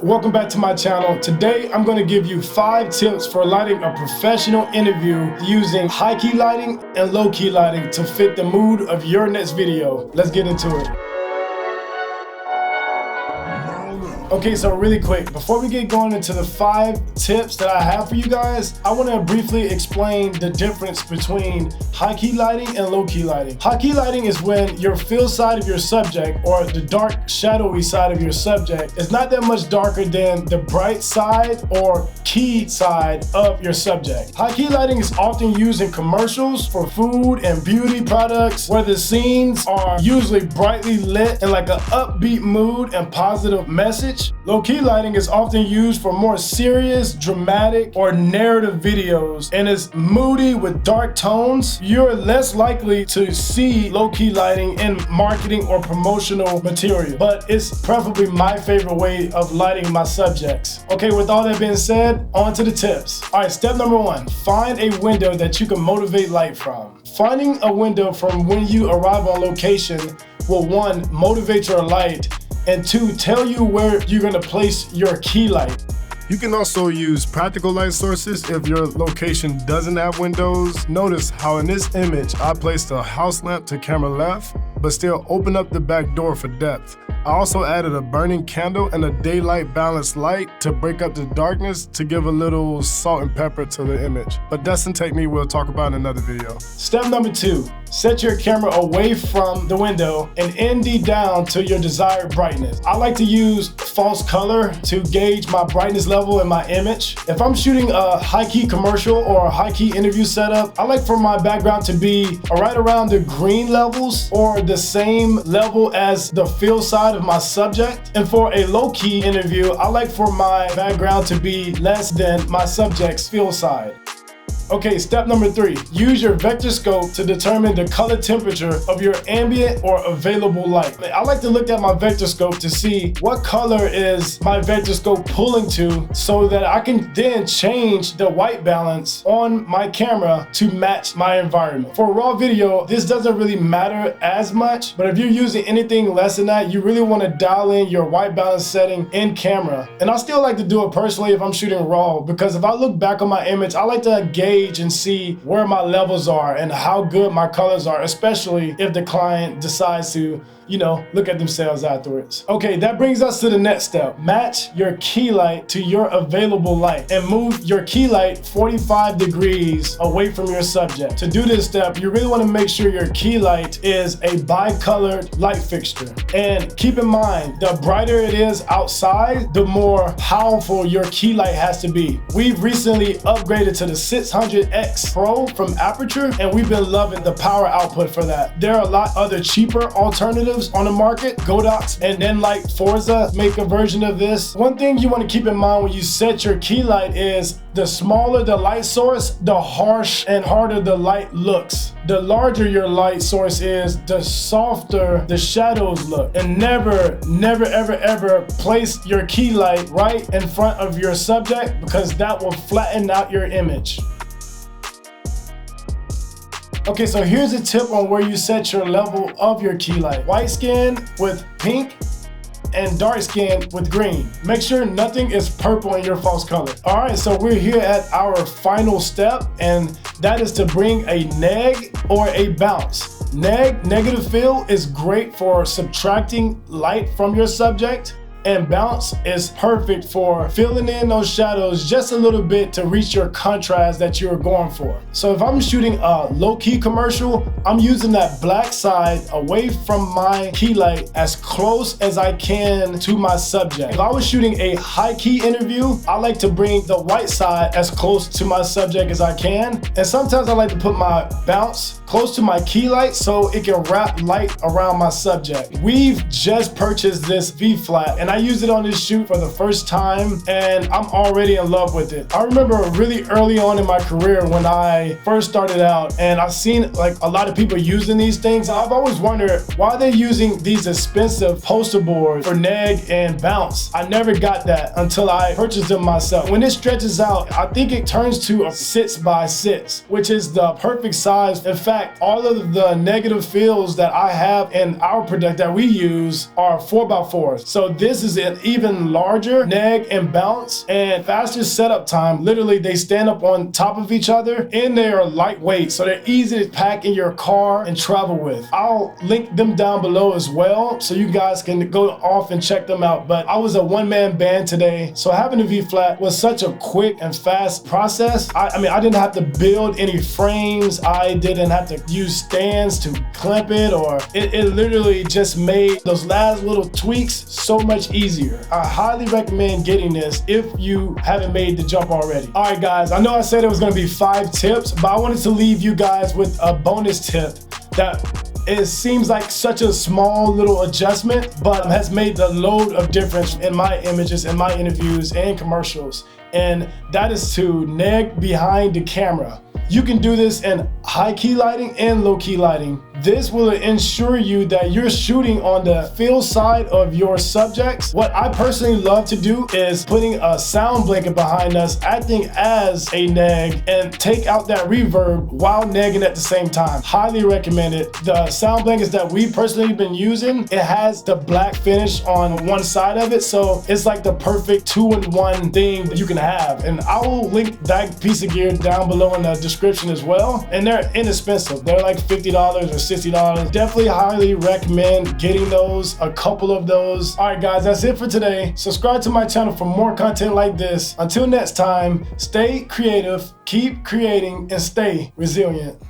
welcome back to my channel. Today I'm going to give you 5 tips for lighting a professional interview using high key lighting and low key lighting to fit the mood of your next video. Let's get into it. Okay, so really quick, before we get going into the 5 tips that I have for you guys, I want to briefly explain the difference between high key lighting and low key lighting. High key lighting is when your field side of your subject, or the dark shadowy side of your subject, is not that much darker than the bright side or key side of your subject. High key lighting is often used in commercials for food and beauty products, where the scenes are usually brightly lit in like an upbeat mood and positive message. Low key lighting is often used for more serious, dramatic, or narrative videos and is moody with dark tones. You're less likely to see low key lighting in marketing or promotional material, but it's preferably my favorite way of lighting my subjects. Okay, with all that being said, on to the tips. All right, step number 1, find a window that you can motivate light from. Finding a window from when you arrive on location will 1, motivate your light, and 2, tell you where you're gonna place your key light. You can also use practical light sources if your location doesn't have windows. Notice how in this image, I placed a house lamp to camera left, but still open up the back door for depth. I also added a burning candle and a daylight balanced light to break up the darkness to give a little salt and pepper to the image. But that's a technique we'll talk about in another video. Step number 2, set your camera away from the window and ND down to your desired brightness. I like to use false color to gauge my brightness level in my image. If I'm shooting a high key commercial or a high key interview setup, I like for my background to be right around the green levels or the same level as the field side of my subject. And for a low key interview, I like for my background to be less than my subject's field side. Okay, step number 3, use your vector scope to determine the color temperature of your ambient or available light. I like to look at my vector scope to see what color is my vector scope pulling to, so that I can then change the white balance on my camera to match my environment. For raw video, this doesn't really matter as much, but if you're using anything less than that, you really want to dial in your white balance setting in camera. And I still like to do it personally if I'm shooting raw, because if I look back on my image, I like to gauge and see where my levels are and how good my colors are, especially if the client decides to, look at themselves afterwards. Okay, that brings us to the next step. Match your key light to your available light and move your key light 45 degrees away from your subject. To do this step, you really want to make sure your key light is a bicolored light fixture. And keep in mind, the brighter it is outside, the more powerful your key light has to be. We've recently upgraded to the 600X Pro from Aperture, and we've been loving the power output for that. There are a lot other cheaper alternatives on the market. Godox and Nanlite Forza make a version of this. One thing you want to keep in mind when you set your key light is the smaller the light source, the harsh and harder the light looks. The larger your light source is, the softer the shadows look. And never, ever place your key light right in front of your subject, because that will flatten out your image. Okay, so here's a tip on where you set your level of your key light. White skin with pink and dark skin with green. Make sure nothing is purple in your false color. All right, so we're here at our final step, and that is to bring a neg or a bounce. Negative fill, is great for subtracting light from your subject, and bounce is perfect for filling in those shadows just a little bit to reach your contrast that you're going for. So if I'm shooting a low-key commercial, I'm using that black side away from my key light as close as I can to my subject. If I was shooting a high-key interview, I like to bring the white side as close to my subject as I can. And sometimes I like to put my bounce close to my key light so it can wrap light around my subject. We've just purchased this V-flat, and I used it on this shoot for the first time, and I'm already in love with it. I remember really early on in my career when I first started out, and I've seen like a lot of people using these things. I've always wondered why they're using these expensive poster boards for neg and bounce. I never got that until I purchased them myself. When it stretches out, I think it turns to a 6x6, which is the perfect size. In fact, all of the negative fills that I have in our product that we use are 4x4. So this is an even larger neg and bounce and faster setup time. Literally, they stand up on top of each other and they are lightweight, so they're easy to pack in your car and travel with. I'll link them down below as well so you guys can go off and check them out. But I was a one-man band today, so having a V-flat was such a quick and fast process. I mean, I didn't have to build any frames. I didn't have to use stands to clamp it, or it literally just made those last little tweaks so much easier. I highly recommend getting this if you haven't made the jump already. All right, guys, I know I said it was gonna be 5 tips, but I wanted to leave you guys with a bonus tip that it seems like such a small little adjustment, but has made the load of difference in my images, in my interviews and commercials. And that is to neg behind the camera. You can do this in high key lighting and low key lighting. This will ensure you that you're shooting on the fill side of your subjects. What I personally love to do is putting a sound blanket behind us, acting as a neg, and take out that reverb while negging at the same time. Highly recommend it. The sound blankets that we personally been using, it has the black finish on one side of it, so it's like the perfect 2-in-1 thing that you can have. And I will link that piece of gear down below in the description as well. And they're inexpensive. They're like $50 or $60. Definitely highly recommend getting those, a couple of those. All right, guys, that's it for today. Subscribe to my channel for more content like this. Until next time, stay creative, keep creating, and stay resilient.